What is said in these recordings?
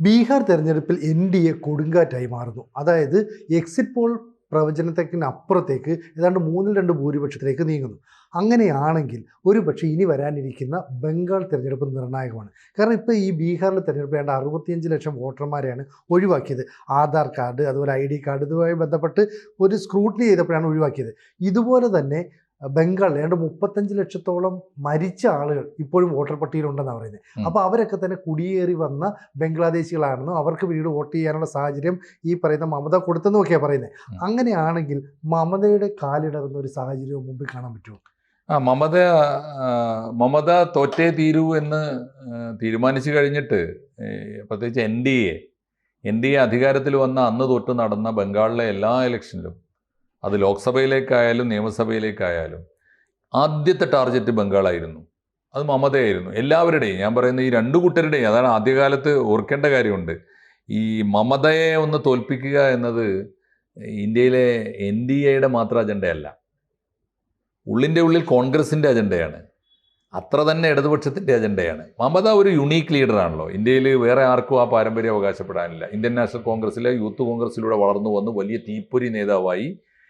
ബീഹാർ തെരഞ്ഞെടുപ്പിൽ NDA കൊടുങ്കാറ്റായി മാറുന്നു. അതായത് എക്സിറ്റ് പോൾ പ്രവചനത്തിനപ്പുറത്തേക്ക് ഏതാണ്ട് 2 ഭൂരിപക്ഷത്തിലേക്ക് നീങ്ങുന്നു. അങ്ങനെയാണെങ്കിൽ ഒരുപക്ഷെ ഇനി വരാനിരിക്കുന്ന ബംഗാൾ തെരഞ്ഞെടുപ്പ് നിർണായകമാണ്. കാരണം ഇപ്പോൾ ഈ ബീഹാറിലെ തെരഞ്ഞെടുപ്പ് ഏതാണ്ട് 65 ലക്ഷം വോട്ടർമാരെയാണ് ഒഴിവാക്കിയത്. ആധാർ കാർഡ്, അതുപോലെ ID കാർഡ് ഇതുമായി ബന്ധപ്പെട്ട് ഒരു സ്ക്രൂട്ടിനി ചെയ്തപ്പോഴാണ് ഒഴിവാക്കിയത്. ഇതുപോലെ തന്നെ ബംഗാളിൽ ഏതാണ്ട് 35 ലക്ഷത്തോളം മരിച്ച ആളുകൾ ഇപ്പോഴും വോട്ടർ പട്ടികയിലുണ്ടെന്നാണ് പറയുന്നത്. അപ്പോൾ അവരൊക്കെ തന്നെ കുടിയേറി വന്ന ബംഗ്ലാദേശികളാണെന്നും അവർക്ക് വീട് വോട്ട് ചെയ്യാനുള്ള സാഹചര്യം ഈ പറയുന്ന മമത കൊടുത്തെന്നൊക്കെയാണ് പറയുന്നത്. അങ്ങനെയാണെങ്കിൽ മമതയുടെ കാലിടറുന്ന ഒരു സാഹചര്യം മുമ്പിൽ കാണാൻ പറ്റുമോ? മമത തോറ്റേ തീരൂ എന്ന് തീരുമാനിച്ചു കഴിഞ്ഞിട്ട് പ്രത്യേകിച്ച് എൻ ഡി എ അധികാരത്തിൽ വന്ന അന്ന് തൊട്ട് നടന്ന ബംഗാളിലെ എല്ലാ ഇലക്ഷനിലും, അത് ലോക്സഭയിലേക്കായാലും നിയമസഭയിലേക്കായാലും ആദ്യത്തെ ടാർഗറ്റ് ബംഗാളായിരുന്നു. അത് മമതയായിരുന്നു. എല്ലാവരുടെയും, ഞാൻ പറയുന്ന ഈ രണ്ടു കൂട്ടരുടെയും. അതാണ് ആദ്യകാലത്ത് ഓർക്കേണ്ട കാര്യമുണ്ട്. ഈ മമതയെ ഒന്ന് തോൽപ്പിക്കുക എന്നത് ഇന്ത്യയിലെ NDAയുടെ മാത്രം അജണ്ടയല്ല. ഉള്ളിൻ്റെ ഉള്ളിൽ കോൺഗ്രസിൻ്റെ അജണ്ടയാണ്. അത്ര തന്നെ ഇടതുപക്ഷത്തിൻ്റെ അജണ്ടയാണ്. മമത ഒരു യുണീക്ക് ലീഡറാണല്ലോ. ഇന്ത്യയിൽ വേറെ ആർക്കും ആ പാരമ്പര്യം അവകാശപ്പെടാനില്ല. ഇന്ത്യൻ നാഷണൽ കോൺഗ്രസിലെ യൂത്ത് കോൺഗ്രസിലൂടെ വളർന്നു വന്ന് വലിയ തീപ്പൊരി നേതാവായി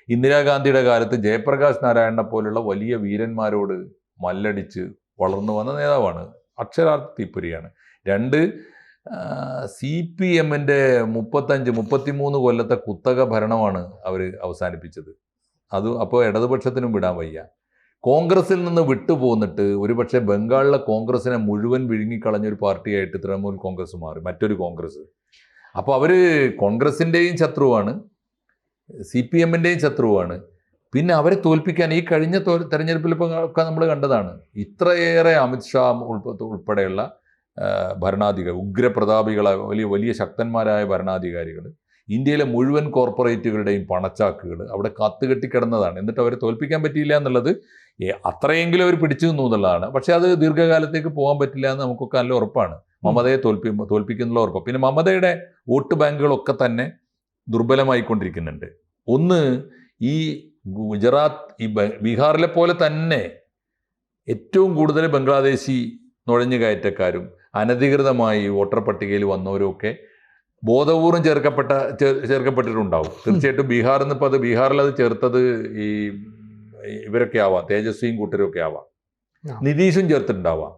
ഇന്ദിരാഗാന്ധിയുടെ കാലത്ത് ജയപ്രകാശ് നാരായണനെ പോലുള്ള വലിയ വീരന്മാരോട് മല്ലടിച്ച് വളർന്നു വന്ന നേതാവാണ്. അക്ഷരാർത്ഥ തീപ്പൊരിയാണ്. രണ്ട്, CPMൻ്റെ 33 കൊല്ലത്തെ കുത്തക ഭരണമാണ് അവർ അവസാനിപ്പിച്ചത്. അത് അപ്പോൾ ഇടതുപക്ഷത്തിനും വിടാൻ വയ്യ. കോൺഗ്രസിൽ നിന്ന് വിട്ടുപോന്നിട്ട് ഒരുപക്ഷെ ബംഗാളിലെ കോൺഗ്രസിനെ മുഴുവൻ വിഴുങ്ങിക്കളഞ്ഞൊരു പാർട്ടിയായിട്ട് തൃണമൂൽ കോൺഗ്രസ് മാറി, മറ്റൊരു കോൺഗ്രസ്. അപ്പോൾ അവർ കോൺഗ്രസിൻ്റെയും ശത്രുവാണ്, CPMൻ്റെയും ശത്രുവാണ്. പിന്നെ അവരെ തോൽപ്പിക്കാൻ ഈ കഴിഞ്ഞ തെരഞ്ഞെടുപ്പിൽ ഒക്കെ നമ്മൾ കണ്ടതാണ്. ഇത്രയേറെ അമിത്ഷാ ഉൾപ്പെടെയുള്ള ഭരണാധികാരികൾ, ഉഗ്രപ്രതാപികളായ വലിയ വലിയ ശക്തന്മാരായ ഭരണാധികാരികൾ, ഇന്ത്യയിലെ മുഴുവൻ കോർപ്പറേറ്റുകളുടെയും പണച്ചാക്കുകൾ അവിടെ കാത്തുകെട്ടിക്കിടന്നതാണ്. എന്നിട്ട് അവരെ തോൽപ്പിക്കാൻ പറ്റിയില്ല എന്നുള്ളത് അത്രയെങ്കിലും അവർ പിടിച്ചു നിന്നു എന്നുള്ളതാണ്. പക്ഷേ അത് ദീർഘകാലത്തേക്ക് പോകാൻ പറ്റില്ല എന്ന് നമുക്കൊക്കെ നല്ല ഉറപ്പാണ്. മമതയെ തോൽപ്പിക്കുന്നുള്ള ഉറപ്പ്. പിന്നെ മമതയുടെ വോട്ട് ബാങ്കുകളൊക്കെ തന്നെ ദുർബലമായിക്കൊണ്ടിരിക്കുന്നുണ്ട്. ഒന്ന്, ഈ ഗുജറാത്ത്, ഈ ബീഹാറിലെ പോലെ തന്നെ ഏറ്റവും കൂടുതൽ ബംഗ്ലാദേശി നുഴഞ്ഞുകയറ്റക്കാരും അനധികൃതമായി വോട്ടർ പട്ടികയിൽ വന്നവരുമൊക്കെ ബോധപൂർവം ചേർക്കപ്പെട്ടിട്ടുണ്ടാവും. തീർച്ചയായിട്ടും ബീഹാറിൽ അത് ചേർത്തത് ഈ ഇവരൊക്കെ ആവാം, തേജസ്വിയും കൂട്ടരൊക്കെ ആവാം, നിതീഷും ചേർത്തിട്ടുണ്ടാവാം.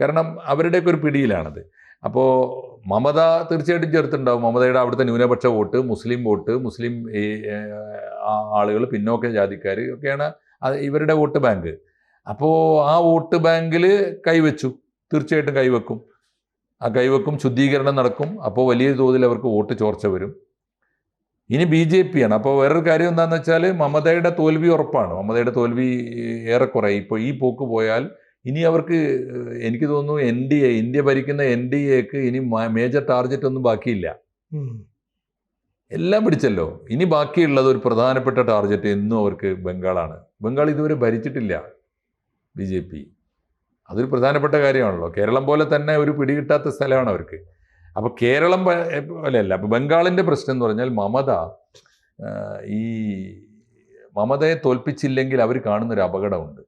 കാരണം അവരുടെയൊക്കെ ഒരു പിടിയിലാണത്. അപ്പോൾ മമത തീർച്ചയായിട്ടും ചേർത്തിട്ടുണ്ടാവും. മമതയുടെ അവിടുത്തെ ന്യൂനപക്ഷ വോട്ട്, മുസ്ലിം ആളുകൾ, പിന്നോക്ക ജാതിക്കാർ ഒക്കെയാണ് ഇവരുടെ വോട്ട് ബാങ്ക്. അപ്പോൾ ആ വോട്ട് ബാങ്കിൽ കൈവച്ചു, തീർച്ചയായിട്ടും കൈവെക്കും. ആ കൈവെക്കും, ശുദ്ധീകരണം നടക്കും. അപ്പോൾ വലിയ തോതിൽ അവർക്ക് വോട്ട് ചോർച്ച വരും. ഇനി BJP ആണ്. അപ്പോൾ വേറൊരു കാര്യം എന്താണെന്ന് വെച്ചാൽ മമതയുടെ തോൽവി ഉറപ്പാണ്. മമതയുടെ തോൽവി ഏറെക്കുറെ ഇപ്പോൾ ഈ പോക്ക് പോയാൽ ഇനി അവർക്ക്, എനിക്ക് തോന്നുന്നു ഇന്ത്യ ഭരിക്കുന്ന NDAക്ക് ഇനി മേജർ ടാർഗറ്റ് ഒന്നും ബാക്കിയില്ല. എല്ലാം പിടിച്ചല്ലോ. ഇനി ബാക്കിയുള്ളത് ഒരു പ്രധാനപ്പെട്ട ടാർഗറ്റ് എന്നും അവർക്ക് ബംഗാളാണ്. ബംഗാൾ ഇതുവരെ ഭരിച്ചിട്ടില്ല BJP. അതൊരു പ്രധാനപ്പെട്ട കാര്യമാണല്ലോ. കേരളം പോലെ തന്നെ ഒരു പിടികിട്ടാത്ത സ്ഥലമാണ് അവർക്ക്. അപ്പോൾ കേരളം പോലെയല്ല. അപ്പോൾ ബംഗാളിൻ്റെ പ്രശ്നം എന്ന് പറഞ്ഞാൽ മമതയെ തോൽപ്പിച്ചില്ലെങ്കിൽ അവർ കാണുന്നൊരു അപകടമുണ്ട്.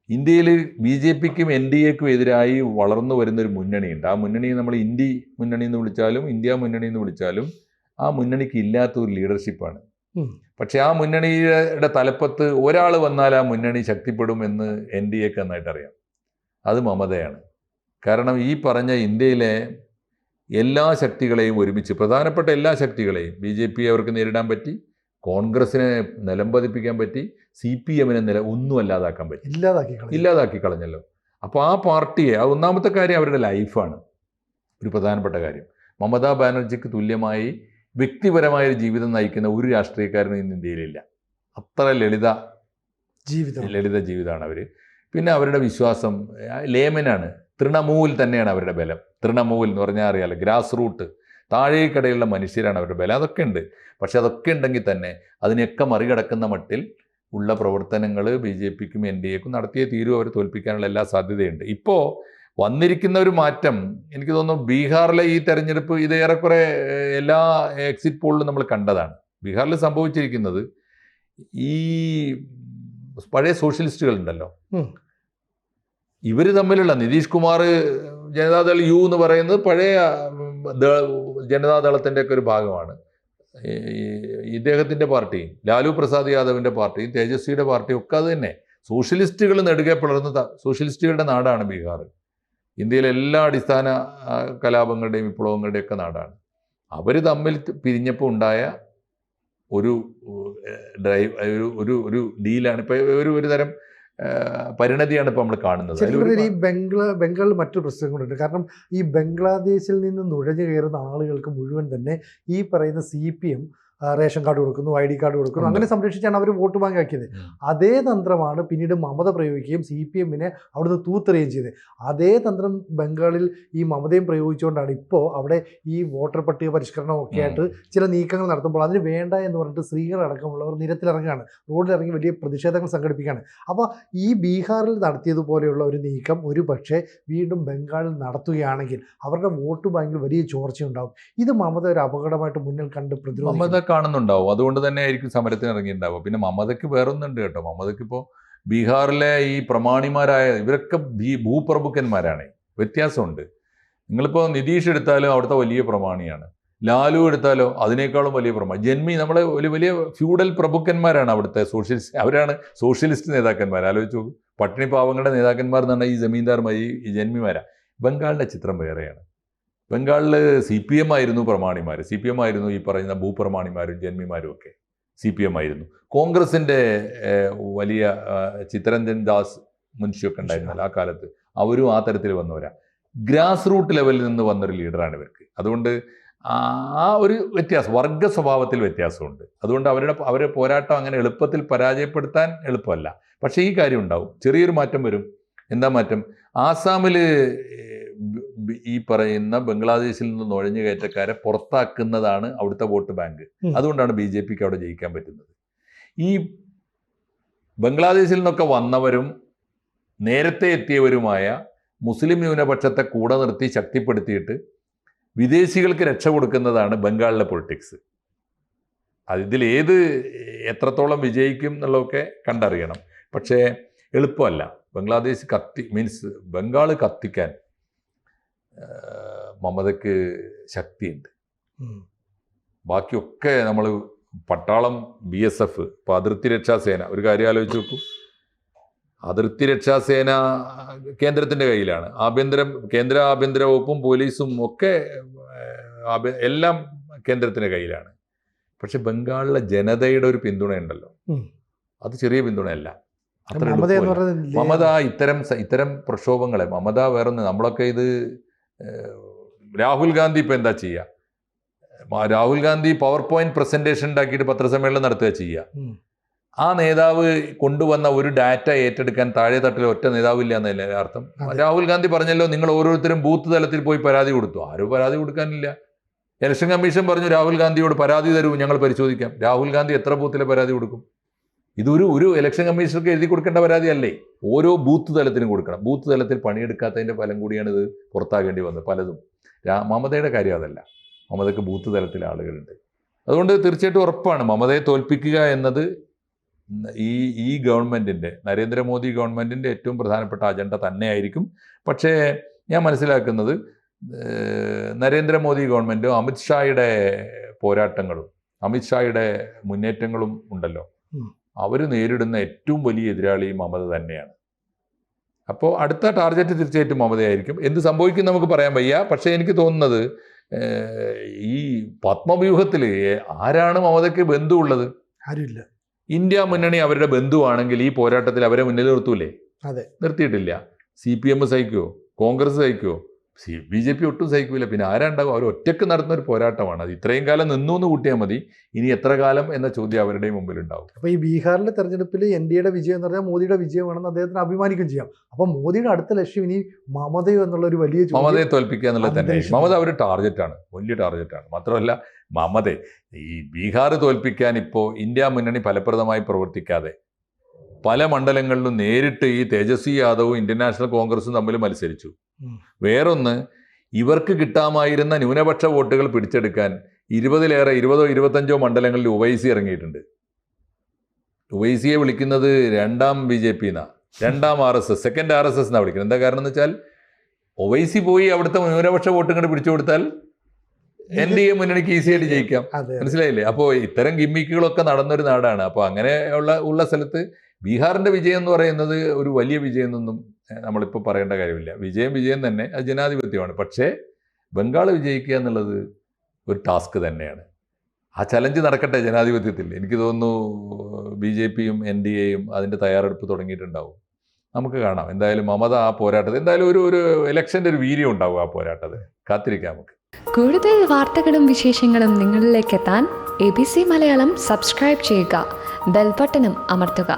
ഇന്ത്യയിൽ BJPക്കും NDAക്കും എതിരായി വളർന്നു വരുന്നൊരു മുന്നണിയുണ്ട്. ആ മുന്നണിയെ നമ്മൾ ഇന്ത്യ മുന്നണി എന്ന് വിളിച്ചാലും ഇന്ത്യ മുന്നണി എന്ന് വിളിച്ചാലും ആ മുന്നണിക്ക് ഇല്ലാത്ത ഒരു ലീഡർഷിപ്പാണ്. പക്ഷെ ആ മുന്നണിയുടെ തലപ്പത്ത് ഒരാൾ വന്നാൽ ആ മുന്നണി ശക്തിപ്പെടുമെന്ന് NDAക്ക് നന്നായിട്ട് അറിയാം. അത് മമതയാണ്. കാരണം ഈ പറഞ്ഞ ഇന്ത്യയിലെ എല്ലാ ശക്തികളെയും ഒരുമിച്ച്, പ്രധാനപ്പെട്ട എല്ലാ ശക്തികളെയും, BJP അവർക്ക് നേരിടാൻ പറ്റി, കോൺഗ്രസിനെ നിലംപതിപ്പിക്കാൻ പറ്റി, CPMനെ ഒന്നും അല്ലാതാക്കാൻ പറ്റി, ഇല്ലാതാക്കി കളഞ്ഞല്ലോ. അപ്പോൾ ആ പാർട്ടിയെ, ഒന്നാമത്തെ കാര്യം അവരുടെ ലൈഫാണ് ഒരു പ്രധാനപ്പെട്ട കാര്യം. മമതാ ബാനർജിക്ക് തുല്യമായി വ്യക്തിപരമായൊരു ജീവിതം നയിക്കുന്ന ഒരു രാഷ്ട്രീയക്കാരനും ഇന്ന് ഇന്ത്യയിലില്ല. അത്ര ലളിത ജീവിതമാണ് അവർ. പിന്നെ അവരുടെ വിശ്വാസം ലേമനാണ്. തൃണമൂൽ തന്നെയാണ് അവരുടെ ബലം. തൃണമൂൽ എന്ന് പറഞ്ഞാൽ അറിയാലോ, ഗ്രാസ് റൂട്ട്, താഴേക്കടയുള്ള മനുഷ്യരാണ് അവരുടെ ബലം. അതൊക്കെ ഉണ്ട്. പക്ഷെ അതൊക്കെ ഉണ്ടെങ്കിൽ തന്നെ അതിനെയൊക്കെ മറികടക്കുന്ന മട്ടിൽ ഉള്ള പ്രവർത്തനങ്ങൾ BJPക്കും NDAക്കും നടത്തിയേ തീരും. അവർ തോൽപ്പിക്കാനുള്ള എല്ലാ സാധ്യതയുണ്ട്. ഇപ്പോൾ വന്നിരിക്കുന്ന ഒരു മാറ്റം, എനിക്ക് തോന്നുന്നു ബീഹാറിലെ ഈ തെരഞ്ഞെടുപ്പ് ഇത് ഏറെക്കുറെ എല്ലാ എക്സിറ്റ് പോളിലും നമ്മൾ കണ്ടതാണ്. ബീഹാറിൽ സംഭവിച്ചിരിക്കുന്നത്, ഈ പഴയ സോഷ്യലിസ്റ്റുകൾ ഉണ്ടല്ലോ, ഇവർ തമ്മിലുള്ള നിതീഷ് കുമാർ, ജനതാദൾ യു എന്ന് പറയുന്നത് പഴയ ജനതാദളത്തിൻ്റെ ഒക്കെ ഒരു ഭാഗമാണ്. ഇദ്ദേഹത്തിൻ്റെ പാർട്ടിയും ലാലു പ്രസാദ് യാദവിൻ്റെ പാർട്ടിയും തേജസ്വിയുടെ പാർട്ടിയും ഒക്കെ അത് തന്നെ. സോഷ്യലിസ്റ്റുകൾ നെടുകെ പിളർന്ന സോഷ്യലിസ്റ്റുകളുടെ നാടാണ് ബീഹാർ. ഇന്ത്യയിലെ എല്ലാ അടിസ്ഥാന കലാപങ്ങളുടെയും വിപ്ലവങ്ങളുടെയും ഒക്കെ നാടാണ്. അവർ തമ്മിൽ പിരിഞ്ഞപ്പോൾ ഉണ്ടായ ഒരു ഒരു ഡീലാണ് ഇപ്പോൾ ഒരു തരം പരിണതിയാണ് ഇപ്പോൾ നമ്മൾ കാണുന്നത്. ഈ ബംഗാളിൽ മറ്റൊരു പ്രശ്നം കൊണ്ടുണ്ട്. കാരണം ഈ ബംഗ്ലാദേശിൽ നിന്ന് നുഴഞ്ഞു കയറുന്ന ആളുകൾക്ക് മുഴുവൻ തന്നെ ഈ പറയുന്ന CPM റേഷൻ കാർഡ് കൊടുക്കുന്നു, ID കാർഡ് കൊടുക്കുന്നു, അങ്ങനെ സംരക്ഷിച്ചാണ് അവർ വോട്ട് ബാങ്കാക്കിയത്. അതേ തന്ത്രമാണ് പിന്നീട് മമത പ്രയോഗിക്കുകയും CPM-നെ അവിടുന്ന് തൂത്തെറിയുകയും ചെയ്തത്. അതേ തന്ത്രം ബംഗാളിൽ ഈ മമതയും പ്രയോഗിച്ചുകൊണ്ടാണ് ഇപ്പോൾ അവിടെ ഈ വോട്ടർ പട്ടിക പരിഷ്കരണമൊക്കെ ആയിട്ട് ചില നീക്കങ്ങൾ നടത്തുമ്പോൾ അതിന് വേണ്ട എന്ന് പറഞ്ഞിട്ട് സ്ത്രീകളടക്കമുള്ളവർ നിരത്തിലിറങ്ങുകയാണ്, റോഡിലിറങ്ങി വലിയ പ്രതിഷേധങ്ങൾ സംഘടിപ്പിക്കുകയാണ്. അപ്പോൾ ഈ ബീഹാറിൽ നടത്തിയതുപോലെയുള്ള ഒരു നീക്കം ഒരു പക്ഷേ വീണ്ടും ബംഗാളിൽ നടത്തുകയാണെങ്കിൽ അവരുടെ വോട്ട് ബാങ്കിൽ വലിയ ചോർച്ചയുണ്ടാകും. ഇത് മമത ഒരു അപകടമായിട്ട് മുന്നിൽ കണ്ട് പ്രതിരോധിക്കും. കാണുന്നുണ്ടാവും. അതുകൊണ്ട് തന്നെ ആയിരിക്കും സമരത്തിന് ഇറങ്ങിയിട്ടുണ്ടാവുക. പിന്നെ മമതയ്ക്ക് വേറൊന്നുണ്ട് കേട്ടോ. മമതയ്ക്ക് ഇപ്പോൾ ബീഹാറിലെ ഈ പ്രമാണിമാരായ ഇവരൊക്കെ ഭൂപ്രഭുക്കന്മാരാണ്. വ്യത്യാസമുണ്ട്. നിങ്ങളിപ്പോൾ നിതീഷ് എടുത്താലും അവിടുത്തെ വലിയ പ്രമാണിയാണ്. ലാലു എടുത്താലോ അതിനേക്കാളും വലിയ പ്രമാണി. ജന്മി നമ്മളെ ഒരു വലിയ ഫ്യൂഡൽ പ്രഭുക്കന്മാരാണ് അവിടുത്തെ സോഷ്യലിസ്റ്റ്. അവരാണ് സോഷ്യലിസ്റ്റ് നേതാക്കന്മാർ. ആലോചിച്ച് നോക്കും. പട്ടിണി പാവങ്ങളുടെ നേതാക്കന്മാർ എന്ന് പറഞ്ഞാൽ ഈ ജമീന്ദാർമാർ, ഈ ജന്മിമാരാണ്. ബംഗാളിൻ്റെ ചിത്രം വേറെയാണ്. ബംഗാളിൽ CPM ആയിരുന്നു പ്രമാണിമാർ. CPM ആയിരുന്നു ഈ പറയുന്ന ഭൂപ്രമാണിമാരും ജന്മിമാരും ഒക്കെ. CPM ആയിരുന്നു. കോൺഗ്രസിൻ്റെ വലിയ ചിത്തരഞ്ജൻ ദാസ് മുൻഷിയൊക്കെ ഉണ്ടായിരുന്നല്ലോ ആ കാലത്ത്. അവരും ആ തരത്തിൽ വന്നവരാ. ഗ്രാസ് റൂട്ട് ലെവലിൽ നിന്ന് വന്നൊരു ലീഡറാണ് ഇവർക്ക്. അതുകൊണ്ട് ആ ഒരു വ്യത്യാസം, വർഗ സ്വഭാവത്തിൽ വ്യത്യാസമുണ്ട്. അതുകൊണ്ട് അവരുടെ പോരാട്ടം അങ്ങനെ എളുപ്പത്തിൽ പരാജയപ്പെടുത്താൻ എളുപ്പമല്ല. പക്ഷേ ഈ കാര്യം ഉണ്ടാവും, ചെറിയൊരു മാറ്റം വരും. എന്താ മാറ്റം? ആസാമിൽ ഈ പറയുന്ന ബംഗ്ലാദേശിൽ നിന്ന് നുഴഞ്ഞു കയറ്റക്കാരെ പുറത്താക്കുന്നതാണ് അവിടുത്തെ വോട്ട് ബാങ്ക്. അതുകൊണ്ടാണ് BJPക്ക് അവിടെ ജയിക്കാൻ പറ്റുന്നത്. ഈ ബംഗ്ലാദേശിൽ നിന്നൊക്കെ വന്നവരും നേരത്തെ എത്തിയവരുമായ മുസ്ലിം ന്യൂനപക്ഷത്തെ കൂടെ നിർത്തി ശക്തിപ്പെടുത്തിയിട്ട് വിദേശികൾക്ക് രക്ഷ കൊടുക്കുന്നതാണ് ബംഗാളിലെ പൊളിറ്റിക്സ്. ഇതിൽ എത്രത്തോളം വിജയിക്കും എന്നുള്ളതൊക്കെ കണ്ടറിയണം. പക്ഷേ എളുപ്പമല്ല. ബംഗ്ലാദേശ് ബംഗാൾ കത്തിക്കാൻ മമതയ്ക്ക് ശക്തിയുണ്ട്. ബാക്കിയൊക്കെ നമ്മൾ പട്ടാളം, BSF, ഇപ്പോൾ അതിർത്തി രക്ഷാസേന, ഒരു കാര്യം ആലോചിച്ച് നോക്കൂ. അതിർത്തി രക്ഷാസേന കേന്ദ്രത്തിൻ്റെ കയ്യിലാണ്. കേന്ദ്ര ആഭ്യന്തര വകുപ്പും പോലീസും ഒക്കെ എല്ലാം കേന്ദ്രത്തിൻ്റെ കയ്യിലാണ്. പക്ഷെ ബംഗാളിലെ ജനതയുടെ ഒരു പിന്തുണയുണ്ടല്ലോ, അത് ചെറിയ പിന്തുണയല്ല. മമത ഇത്തരം പ്രക്ഷോഭങ്ങളെ മമത വേറൊന്ന് നമ്മളൊക്കെ ഇത് രാഹുൽ ഗാന്ധി ഇപ്പം എന്താ ചെയ്യുക? രാഹുൽ ഗാന്ധി PowerPoint പ്രസന്റേഷൻ ഉണ്ടാക്കിയിട്ട് പത്രസമ്മേളനം നടത്തുക ചെയ്യുക. ആ നേതാവ് കൊണ്ടുവന്ന ഒരു ഡാറ്റ ഏറ്റെടുക്കാൻ താഴെ തട്ടിൽ ഒറ്റ നേതാവില്ല എന്നല്ലേ അർത്ഥം? രാഹുൽ ഗാന്ധി പറഞ്ഞല്ലോ, നിങ്ങൾ ഓരോരുത്തരും ബൂത്ത് തലത്തിൽ പോയി പരാതി കൊടുത്തു. ആരും പരാതി കൊടുക്കാനില്ല. ഇലക്ഷൻ കമ്മീഷൻ പറഞ്ഞു രാഹുൽ ഗാന്ധിയോട് പരാതി തരൂ, ഞങ്ങൾ പരിശോധിക്കാം. രാഹുൽ ഗാന്ധി എത്ര ബൂത്തിലെ പരാതി കൊടുക്കും? ഒരു ഇലക്ഷൻ കമ്മീഷണർക്ക് എഴുതി കൊടുക്കേണ്ട പരാതിയല്ലേ? ഓരോ ബൂത്ത് തലത്തിനും കൊടുക്കണം. ബൂത്ത് തലത്തിൽ പണിയെടുക്കാത്തതിൻ്റെ ഫലം കൂടിയാണ് ഇത് പുറത്താകേണ്ടി വന്നത് പലതും. മമതയുടെ കാര്യം അതല്ല. മമതയ്ക്ക് ബൂത്ത് തലത്തിൽ ആളുകളുണ്ട്. അതുകൊണ്ട് തീർച്ചയായിട്ടും ഉറപ്പാണ് മമതയെ തോൽപ്പിക്കുക എന്നത് ഈ ഗവൺമെൻറ്റിൻ്റെ, നരേന്ദ്രമോദി ഗവൺമെൻറ്റിൻ്റെ ഏറ്റവും പ്രധാനപ്പെട്ട അജണ്ട തന്നെയായിരിക്കും. പക്ഷേ ഞാൻ മനസ്സിലാക്കുന്നത് നരേന്ദ്രമോദി ഗവൺമെൻറ്റും അമിത്ഷായുടെ പോരാട്ടങ്ങളും അമിത്ഷായുടെ മുന്നേറ്റങ്ങളും ഉണ്ടല്ലോ, അവർ നേരിടുന്ന ഏറ്റവും വലിയ എതിരാളി മമത തന്നെയാണ്. അപ്പോൾ അടുത്ത ടാർഗറ്റ് തീർച്ചയായിട്ടും മമതയായിരിക്കും. എന്ത് സംഭവിക്കും നമുക്ക് പറയാൻ വയ്യ. പക്ഷേ എനിക്ക് തോന്നുന്നത് ഈ പത്മവ്യൂഹത്തിൽ ആരാണ് മമതയ്ക്ക് ബന്ധുവുള്ളത്? ആരുമില്ല. ഇന്ത്യ മുന്നണി അവരുടെ ബന്ധുവാണെങ്കിൽ ഈ പോരാട്ടത്തിൽ അവരെ മുന്നിൽ നിർത്തൂലേ? അതെ, നിർത്തിയിട്ടില്ല. CPM സഹിക്കുമോ? കോൺഗ്രസ് സഹിക്കുമോ? BJP ഒട്ടും സഹിക്കില്ല. പിന്നെ ആരാണ്ടാവും? അവർ ഒറ്റയ്ക്ക് നടത്തുന്ന ഒരു പോരാട്ടമാണ്. അത് ഇത്രയും കാലം നിന്നു എന്ന് കൂട്ടിയാൽ മതി. ഇനി എത്ര കാലം എന്ന ചോദ്യം അവരുടെയും മുമ്പിലുണ്ടാവും. അപ്പോൾ ഈ ബീഹാറിലെ തെരഞ്ഞെടുപ്പിൽ NDAയുടെ വിജയം എന്ന് പറഞ്ഞാൽ മോദിയുടെ വിജയമാണെന്ന് അദ്ദേഹത്തിന് അഭിമാനിക്കുകയും ചെയ്യാം. അപ്പോൾ മോദിയുടെ അടുത്ത ലക്ഷ്യം ഇനി മമതയോ എന്നുള്ള ഒരു വലിയ മമതയെ തോൽപ്പിക്കുക എന്നുള്ളത് തന്നെ. മമത ഒരു ടാർഗറ്റാണ്, വലിയ ടാർഗറ്റാണ്. മാത്രമല്ല ഈ ബീഹാർ തോൽപ്പിക്കാൻ ഇപ്പോൾ ഇന്ത്യ മുന്നണി ഫലപ്രദമായി പ്രവർത്തിക്കാതെ പല മണ്ഡലങ്ങളിലും നേരിട്ട് ഈ തേജസ്വി യാദവും ഇന്ത്യൻ നാഷണൽ കോൺഗ്രസും തമ്മിൽ മത്സരിച്ചു. വേറൊന്ന്, ഇവർക്ക് കിട്ടാമായിരുന്ന ന്യൂനപക്ഷ വോട്ടുകൾ പിടിച്ചെടുക്കാൻ 20-25 മണ്ഡലങ്ങളിൽ ഉവൈസി ഇറങ്ങിയിട്ടുണ്ട്. ഉവൈസിയെ വിളിക്കുന്നത് രണ്ടാം BJP എന്നാണ്, രണ്ടാം RSS, സെക്കൻഡ് RSS എന്നാണ് വിളിക്കുന്നത്. എന്താ കാരണം എന്ന് വെച്ചാൽ ഉവൈസി പോയി അവിടുത്തെ ന്യൂനപക്ഷ വോട്ടുകൾ പിടിച്ചു കൊടുത്താൽ NDA മുന്നണിക്ക് ഈസി ആയിട്ട് ജയിക്കാം. അതെ മനസ്സിലായില്ലേ? അപ്പോൾ ഇത്തരം ഗിമ്മിക്കുകളൊക്കെ നടന്നൊരു നാടാണ്. അപ്പോൾ അങ്ങനെ ഉള്ള സ്ഥലത്ത് ബീഹാറിന്റെ വിജയം എന്ന് പറയുന്നത് ഒരു വലിയ വിജയം എന്നൊന്നും നമ്മളിപ്പോൾ പറയേണ്ട കാര്യമില്ല. വിജയം തന്നെ, അത് ജനാധിപത്യമാണ്. പക്ഷേ ബംഗാൾ വിജയിക്കുക എന്നുള്ളത് ഒരു ടാസ്ക് തന്നെയാണ്. ആ ചലഞ്ച് നടക്കട്ടെ ജനാധിപത്യത്തിൽ. എനിക്ക് തോന്നുന്നു BJPയും NDAയും അതിൻ്റെ തയ്യാറെടുപ്പ് തുടങ്ങിയിട്ടുണ്ടാവും. നമുക്ക് കാണാം. എന്തായാലും മമത ആ പോരാട്ടത്തിൽ എന്തായാലും ഒരു ഇലക്ഷൻ്റെ ഒരു വീര്യം ഉണ്ടാവും ആ പോരാട്ടത്തിൽ. കാത്തിരിക്കാം നമുക്ക്. കൂടുതൽ വാർത്തകളും വിശേഷങ്ങളും നിങ്ങളിലേക്ക് എത്താൻ ABC മലയാളം സബ്സ്ക്രൈബ് ചെയ്യുക, ബെൽ ബട്ടണും അമർത്തുക.